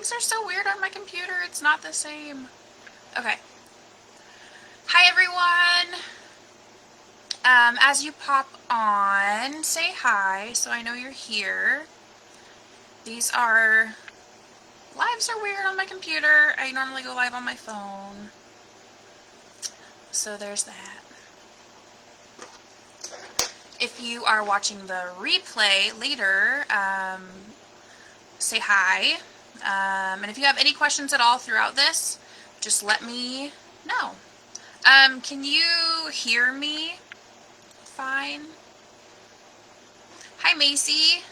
Things are so weird on my computer, it's not the same. Okay. Hi everyone! As you pop on, say hi so I know you're here. Lives are weird on my computer. I normally go live on my phone. So there's that. If you are watching the replay later, say hi. And if you have any questions at all throughout this, just let me know. Can you hear me fine? Hi, Macy.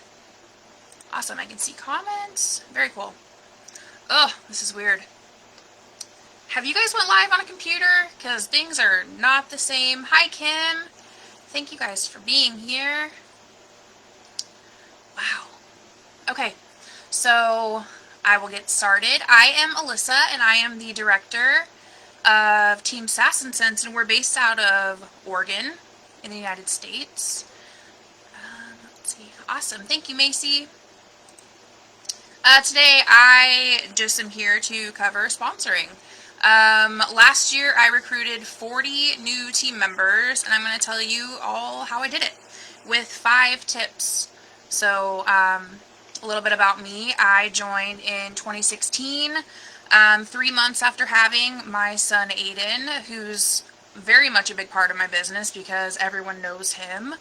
Awesome, I can see comments. Very cool. Ugh, this is weird. Have you guys went live on a computer? Because things are not the same. Hi, Kim. Thank you guys for being here. Wow. Okay, so I will get started. I am Alyssa, and I am the director of Team Sass and Sense, and we're based out of Oregon in the United States. Let's see. Awesome. Thank you, Macy. Today, I just am here to cover sponsoring. Last year, I recruited 40 new team members, and I'm going to tell you all how I did it with 5 tips. So, a little bit about me. I joined in 2016, 3 months after having my son Aiden, who's very much a big part of my business because everyone knows him.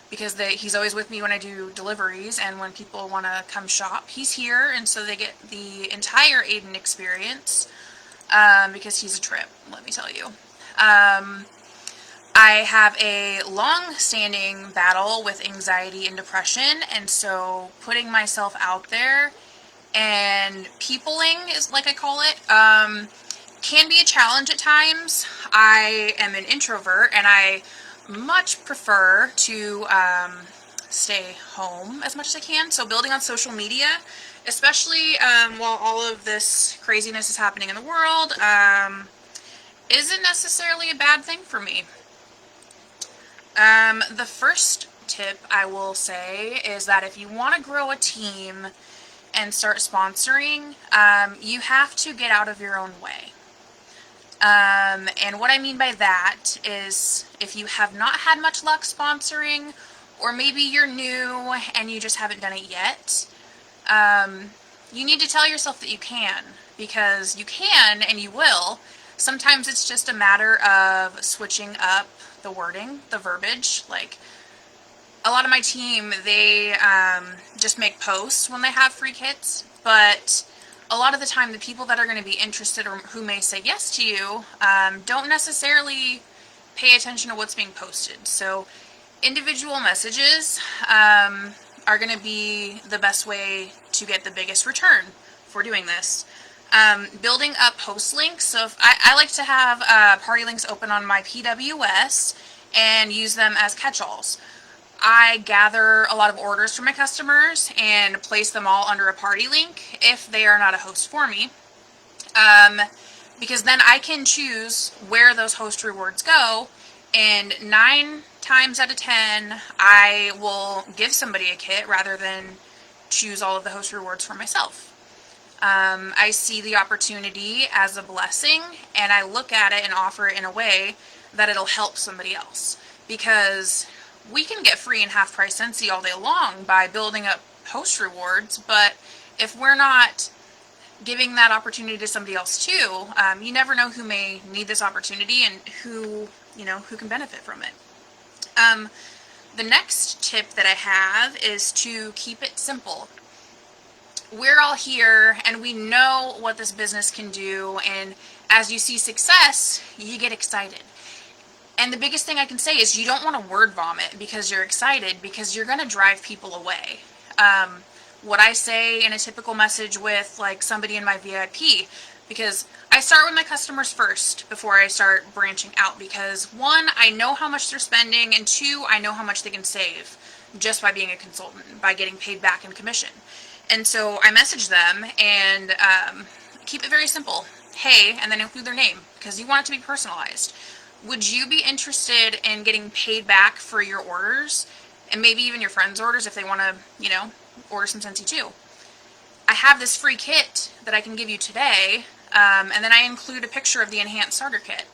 Because he's always with me when I do deliveries, and when people want to come shop, he's here, and so they get the entire Aiden experience, because he's a trip, let me tell you. I have a long-standing battle with anxiety and depression, and so putting myself out there and peopling, is like I call it, can be a challenge at times. I am an introvert, and I much prefer to stay home as much as I can. So building on social media, especially while all of this craziness is happening in the world, isn't necessarily a bad thing for me. The first tip I will say is that if you want to grow a team and start sponsoring, you have to get out of your own way. And what I mean by that is if you have not had much luck sponsoring, or maybe you're new and you just haven't done it yet, you need to tell yourself that you can, because you can and you will. Sometimes it's just a matter of switching up the wording, the verbiage. Like, a lot of my team, they just make posts when they have free kits, but a lot of the time the people that are going to be interested or who may say yes to you don't necessarily pay attention to what's being posted. So individual messages are going to be the best way to get the biggest return for doing this. Building up post links. So if I like to have party links open on my PWS and use them as catch-alls. I gather a lot of orders from my customers and place them all under a party link if they are not a host for me. Because then I can choose where those host rewards go, and 9 times out of 10, I will give somebody a kit rather than choose all of the host rewards for myself. I see the opportunity as a blessing, and I look at it and offer it in a way that it'll help somebody else. Because we can get free and half price Scentsy all day long by building up host rewards, but if we're not giving that opportunity to somebody else too, you never know who may need this opportunity and who can benefit from it. The next tip that I have is to keep it simple. We're all here and we know what this business can do, and as you see success, you get excited. And the biggest thing I can say is you don't want to word vomit because you're excited, because you're going to drive people away. What I say in a typical message with like somebody in my VIP, because I start with my customers first before I start branching out, because 1, I know how much they're spending, and 2, I know how much they can save just by being a consultant, by getting paid back in commission. And so I message them and keep it very simple. Hey, and then include their name, because you want it to be personalized. Would you be interested in getting paid back for your orders, and maybe even your friends' orders if they want to, order some Scentsy too? I have this free kit that I can give you today, and then I include a picture of the enhanced starter kit.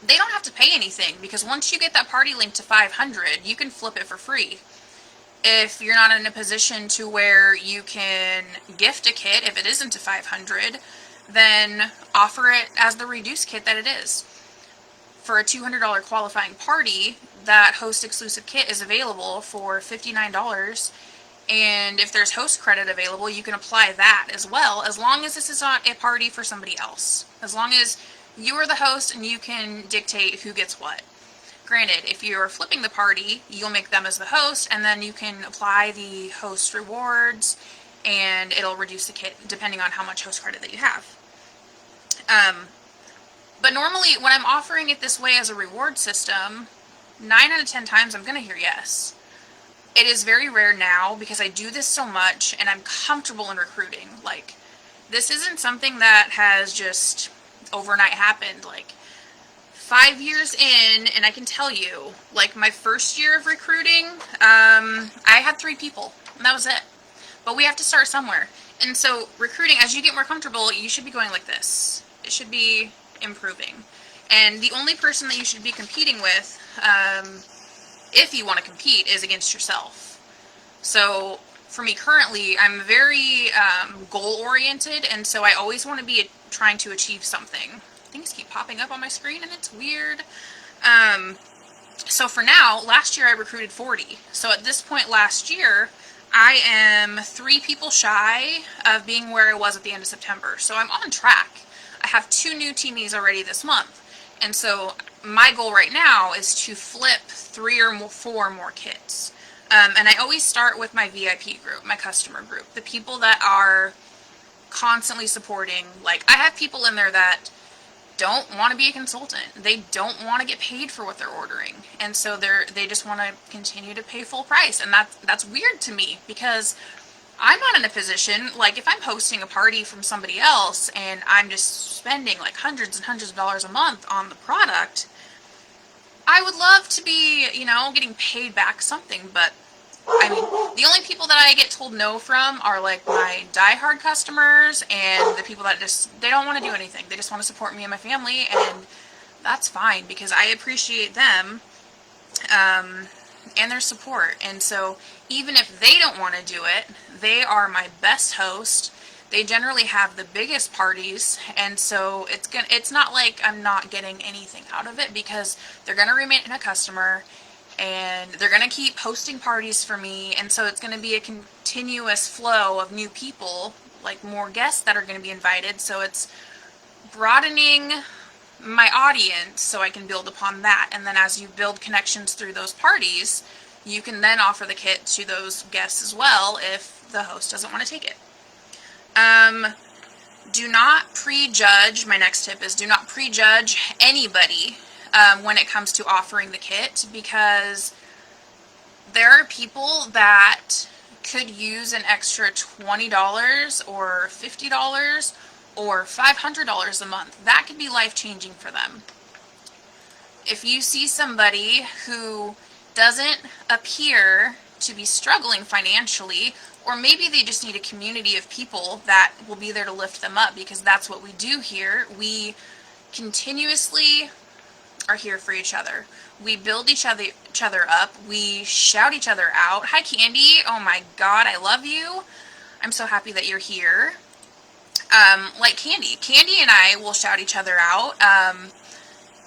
They don't have to pay anything, because once you get that party link to 500, you can flip it for free. If you're not in a position to where you can gift a kit, if it isn't to 500, then offer it as the reduced kit that it is. For a $200 qualifying party, that host exclusive kit is available for $59. And if there's host credit available, you can apply that as well, as long as this is not a party for somebody else. As long as you are the host and you can dictate who gets what. Granted, if you're flipping the party, you'll make them as the host, and then you can apply the host rewards, and it'll reduce the kit depending on how much host credit that you have. But normally, when I'm offering it this way as a reward system, 9 out of 10 times I'm going to hear yes. It is very rare now, because I do this so much, and I'm comfortable in recruiting. Like, this isn't something that has just overnight happened. Like, 5 years in, and I can tell you, like, my first year of recruiting, I had 3 people, and that was it. But we have to start somewhere. And so, recruiting, as you get more comfortable, you should be going like this. It should be improving. And the only person that you should be competing with, if you want to compete, is against yourself. So, for me currently, I'm very goal-oriented, and so I always want to be trying to achieve something. Things keep popping up on my screen, and it's weird. So for now, last year I recruited 40. So at this point last year, I am 3 people shy of being where I was at the end of September. So I'm on track. I have 2 new teamees already this month. And so my goal right now is to flip 3 or 4 more kits. And I always start with my VIP group, my customer group, the people that are constantly supporting. Like, I have people in there that don't want to be a consultant. They don't want to get paid for what they're ordering. And so they just want to continue to pay full price. And that's weird to me, because I'm not in a position, like, if I'm hosting a party from somebody else and I'm just spending like hundreds and hundreds of dollars a month on the product, I would love to be, getting paid back something. But I mean, the only people that I get told no from are like my diehard customers and the people that they don't want to do anything. They just want to support me and my family, and that's fine, because I appreciate them and their support. And so even if they don't want to do it, they are my best host. They generally have the biggest parties, and so it's not like I'm not getting anything out of it, because they're going to remain a customer, and they're going to keep hosting parties for me, and so it's going to be a continuous flow of new people, like more guests that are going to be invited, so it's broadening my audience so I can build upon that. And then as you build connections through those parties, you can then offer the kit to those guests as well if the host doesn't want to take it. Do not prejudge. My next tip is, do not prejudge anybody when it comes to offering the kit, because there are people that could use an extra $20 or $50 or $500 a month. That could be life-changing for them. If you see somebody who doesn't appear to be struggling financially, or maybe they just need a community of people that will be there to lift them up, because that's what we do here. We continuously are here for each other. We build each other up. We shout each other out. Hi, Candy. Oh my God, I love you. I'm so happy that you're here. Like Candy. Candy and I will shout each other out.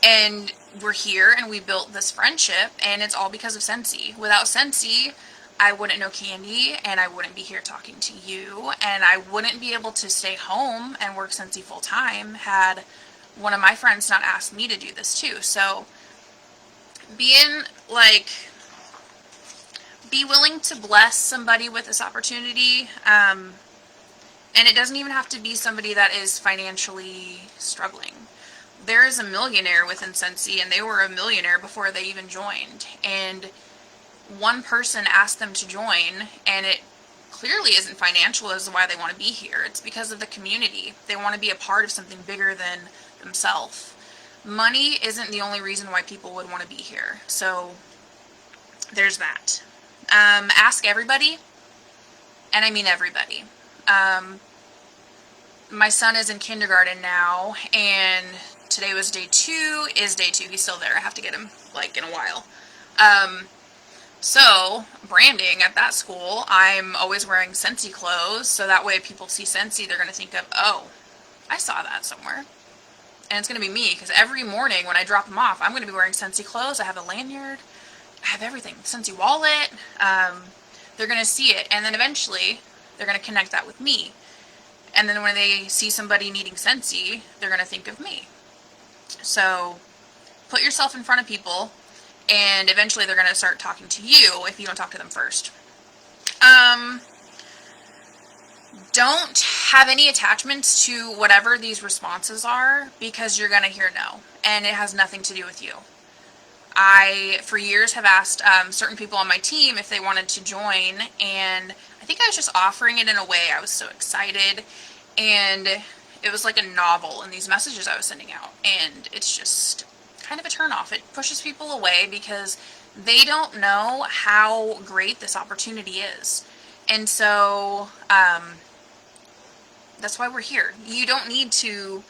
And we're here, and we built this friendship, and it's all because of Scentsy. Without Scentsy, I wouldn't know Candy, and I wouldn't be here talking to you, and I wouldn't be able to stay home and work Scentsy full time had one of my friends not asked me to do this too. So be willing to bless somebody with this opportunity, and it doesn't even have to be somebody that is financially struggling. There is a millionaire within Scentsy, and they were a millionaire before they even joined, and one person asked them to join, and it clearly isn't financial as to why they want to be here. It's because of the community. They want to be a part of something bigger than themselves. Money isn't the only reason why people would want to be here. So there's that. Ask everybody. and I mean everybody. My son is in kindergarten now, and today was day 2, is day 2. He's still there. I have to get him, like, in a while. So, branding at that school, I'm always wearing Scentsy clothes, so that way people see Scentsy, they're going to think of, oh, I saw that somewhere. And it's going to be me, because every morning when I drop them off, I'm going to be wearing Scentsy clothes. I have a lanyard. I have everything. Scentsy wallet. They're going to see it, and then eventually they're going to connect that with me. And then when they see somebody needing Scentsy, they're going to think of me. So put yourself in front of people, and eventually they're going to start talking to you if you don't talk to them first. Don't have any attachments to whatever these responses are, because you're going to hear no, and it has nothing to do with you. I, for years, have asked certain people on my team if they wanted to join, and I think I was just offering it in a way. I was so excited, and it was like a novel in these messages I was sending out, and it's just kind of a turnoff. It pushes people away because they don't know how great this opportunity is. And so that's why we're here. You don't need to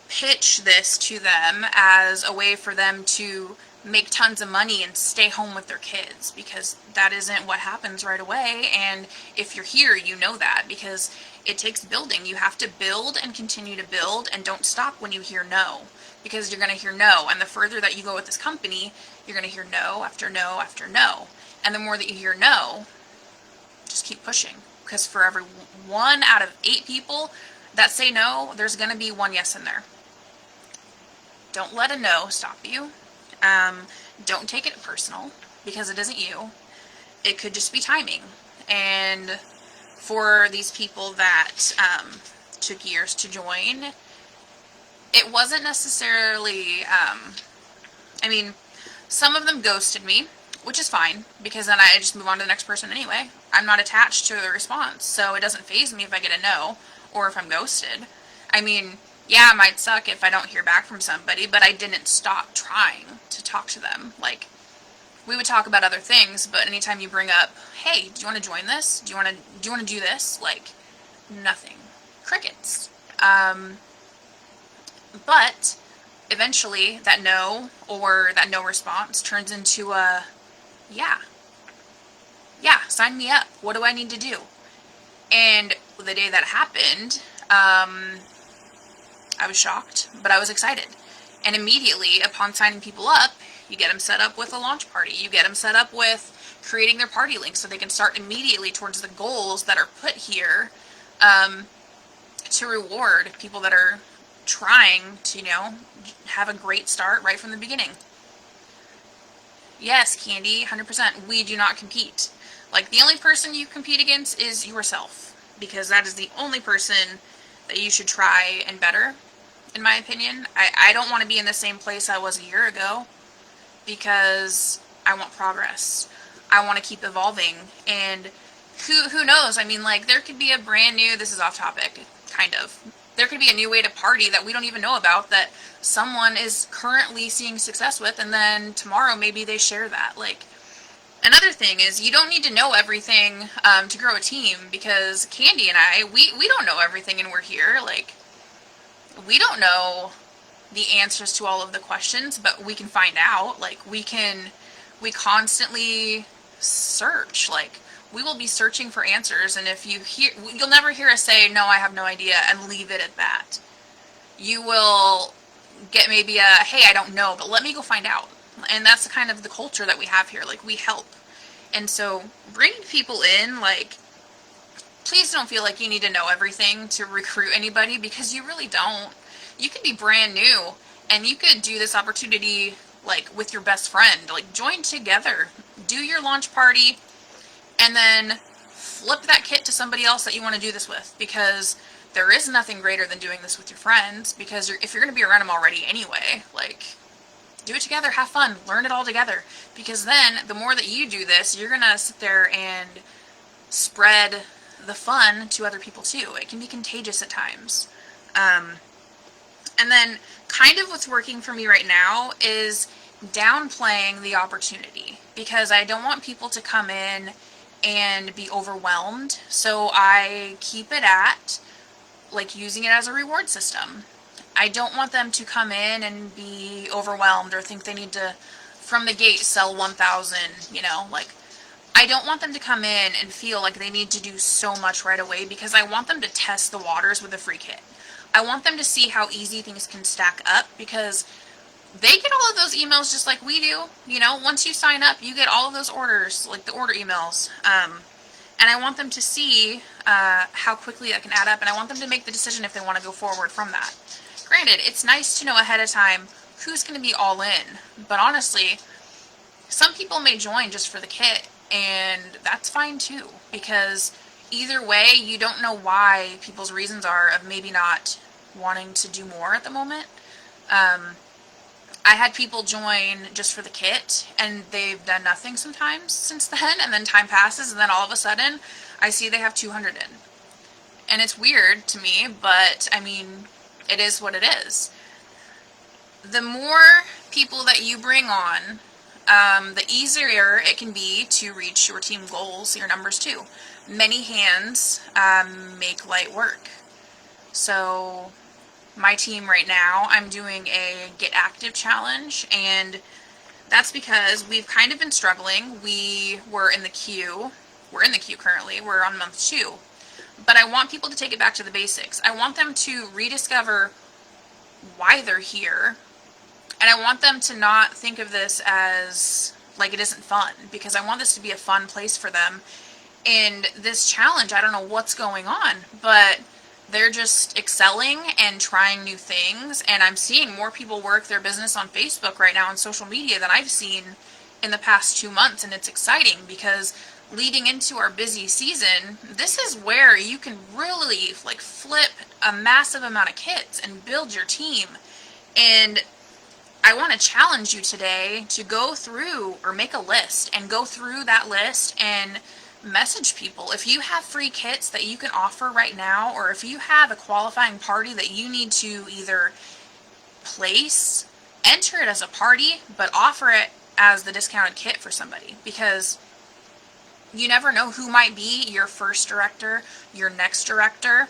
pitch this to them as a way for them to make tons of money and stay home with their kids, because that isn't what happens right away. And if you're here, you know that, because it takes building. You have to build and continue to build, and don't stop when you hear no, because you're going to hear no. And the further that you go with this company, you're going to hear no after no after no. And the more that you hear no, just keep pushing, because for every 1 out of 8 people that say no, there's going to be 1 yes in there. Don't let a no stop you. Don't take it personal, because it isn't you. It could just be timing. And for these people that took years to join, it wasn't necessarily, I mean, some of them ghosted me, which is fine, because then I just move on to the next person anyway. I'm not attached to the response, so it doesn't faze me if I get a no, or if I'm ghosted. I mean, yeah, it might suck if I don't hear back from somebody, but I didn't stop trying to talk to them. Like, we would talk about other things, but anytime you bring up, hey, do you want to join this? Do you want to do this? Like, nothing. Crickets. But eventually that no, or that no response, turns into a yeah. Yeah, sign me up. What do I need to do? And the day that happened, I was shocked, but I was excited. And immediately upon signing people up, you get them set up with a launch party. You get them set up with creating their party link so they can start immediately towards the goals that are put here, to reward people that are trying to, have a great start right from the beginning. Yes, Candy, 100%. We do not compete. Like, the only person you compete against is yourself, because that is the only person that you should try and better, in my opinion. I don't want to be in the same place I was a year ago, because I want progress. I want to keep evolving, and who knows? I mean, like, there could be a brand new, this is off topic, kind of. There could be a new way to party that we don't even know about, that someone is currently seeing success with, and then tomorrow maybe they share that. Like, another thing is, you don't need to know everything to grow a team, because Candy and I, we don't know everything, and we're here. Like, we don't know the answers to all of the questions, but we can find out. Like, we constantly search. Like, we will be searching for answers, and if you'll never hear us say, no, I have no idea, and leave it at that. You will get maybe a, hey, I don't know, but let me go find out. And that's kind of the culture that we have here. Like, we help. And so bringing people in, like, please don't feel like you need to know everything to recruit anybody, because you really don't. You could be brand new, and you could do this opportunity, like, with your best friend. Like, join together. Do your launch party, and then flip that kit to somebody else that you want to do this with, because there is nothing greater than doing this with your friends, because if you're going to be around them already anyway, like, do it together, have fun, learn it all together, because then the more that you do this, you're going to sit there and spread the fun to other people too. It can be contagious at times. And then kind of what's working for me right now is downplaying the opportunity, because I don't want people to come in and be overwhelmed. So I keep it at, like, using it as a reward system. I don't want them to come in and be overwhelmed or think they need to, from the gate, sell 1,000, like, I don't want them to come in and feel like they need to do so much right away, because I want them to test the waters with a free kit. I want them to see how easy things can stack up, because they get all of those emails just like we do. Once you sign up, you get all of those orders, like the order emails. And I want them to see how quickly that can add up, and I want them to make the decision if they want to go forward from that. Granted, it's nice to know ahead of time who's going to be all in, but honestly, some people may join just for the kit, and that's fine too, because either way, you don't know why people's reasons are of maybe not wanting to do more at the moment. I had people join just for the kit, and they've done nothing sometimes since then, and then time passes, and then all of a sudden, I see they have 200 in. And it's weird to me, but, I mean, it is what it is. The more people that you bring on, the easier it can be to reach your team goals, your numbers too. Many hands make light work. So my team right now, I'm doing a Get Active challenge, and that's because we've kind of been struggling. We were in the queue. We're in the queue currently. We're on month 2. But I want people to take it back to the basics. I want them to rediscover why they're here, and I want them to not think of this as like it isn't fun, because I want this to be a fun place for them. And this challenge, I don't know what's going on, but they're just excelling and trying new things, and I'm seeing more people work their business on Facebook right now, on social media, than I've seen in the past 2 months, and it's exciting, because leading into our busy season, this is where you can really, like, flip a massive amount of kits and build your team. And I want to challenge you today to go through, or make a list, and go through that list and message people. If you have free kits that you can offer right now, or if you have a qualifying party that you need to either place, enter it as a party, but offer it as the discounted kit for somebody, because you never know who might be your first director, your next director.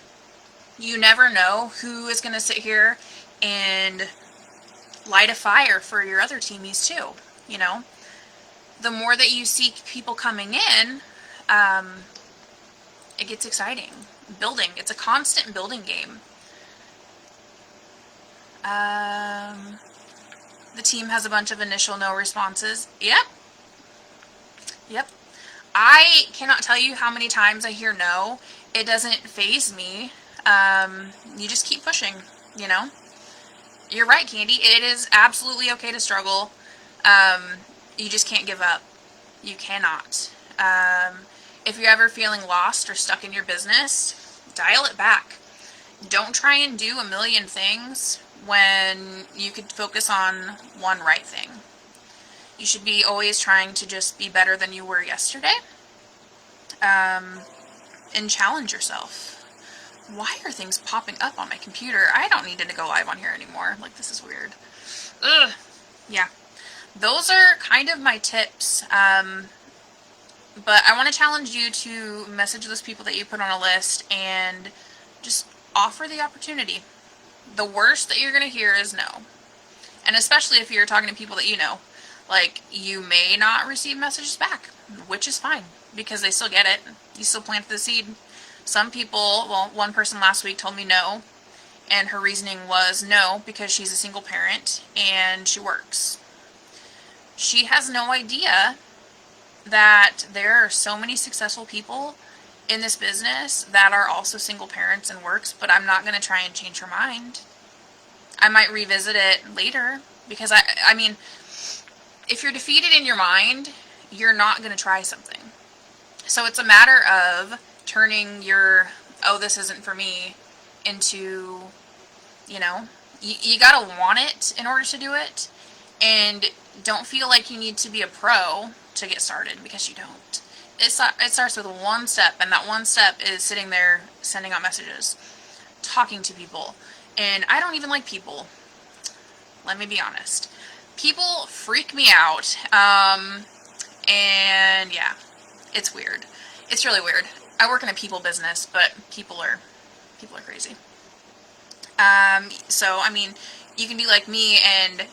You never know who is going to sit here and light a fire for your other teamies too. The more that you see people coming in, it gets exciting. Building. It's a constant building game. The team has a bunch of initial no responses. Yep. I cannot tell you how many times I hear no. It doesn't faze me. You just keep pushing, You're right, Candy. It is absolutely okay to struggle. You just can't give up. You cannot. If you're ever feeling lost or stuck in your business, dial it back. Don't try and do a million things when you could focus on one right thing. You should be always trying to just be better than you were yesterday, and challenge yourself. Why are things popping up on my computer? I don't need to go live on here anymore. Like, this is weird. Ugh. Yeah. Those are kind of my tips. But I want to challenge you to message those people that you put on a list and just offer the opportunity. The worst that you're going to hear is no. And especially if you're talking to people that you know. Like, you may not receive messages back, which is fine, because they still get it. You still plant the seed. Some people, one person last week told me no, and her reasoning was no, because she's a single parent and she works. She has no idea that there are so many successful people in this business that are also single parents and works, but I'm not going to try and change her mind. I might revisit it later, because I mean, if you're defeated in your mind, you're not going to try something. So it's a matter of turning your, oh, this isn't for me, into, you got to want it in order to do it. And don't feel like you need to be a pro to get started, because you don't. It starts with one step, and that one step is sitting there, sending out messages, talking to people. And I don't even like people. Let me be honest. People freak me out. And yeah. It's weird. It's really weird. I work in a people business, but people are crazy. So I mean, you can be like me and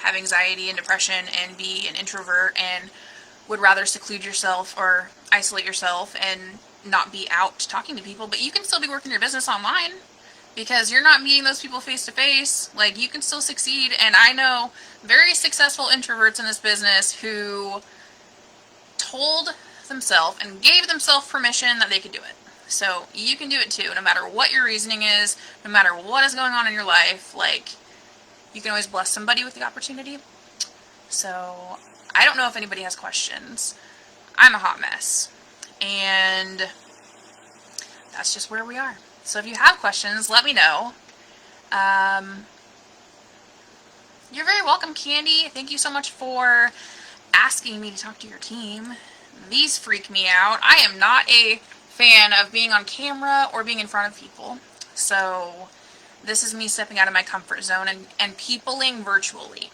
have anxiety and depression and be an introvert and would rather seclude yourself or isolate yourself and not be out talking to people, but you can still be working your business online because you're not meeting those people face to face. Like, you can still succeed. And I know very successful introverts in this business who told themselves and gave themselves permission that they could do it. So you can do it too, no matter what your reasoning is, no matter what is going on in your life. Like, you can always bless somebody with the opportunity. So I don't know if anybody has questions. I'm a hot mess. And that's just where we are. So if you have questions, let me know. You're very welcome, Candy. Thank you so much for asking me to talk to your team. These freak me out. I am not a fan of being on camera or being in front of people. So this is me stepping out of my comfort zone and peopling virtually.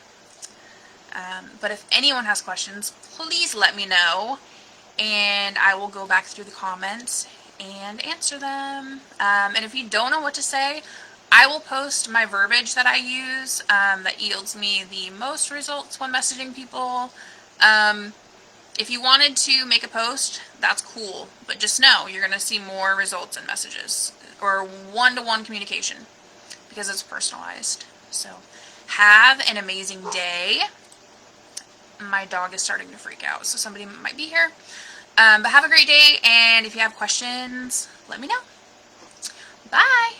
But if anyone has questions, please let me know, and I will go back through the comments and answer them. And if you don't know what to say, I will post my verbiage that I use that yields me the most results when messaging people. If you wanted to make a post, that's cool, but just know you're going to see more results in messages or one-to-one communication because it's personalized. So have an amazing day. My dog is starting to freak out, so somebody might be here. But have a great day, and if you have questions, let me know. Bye!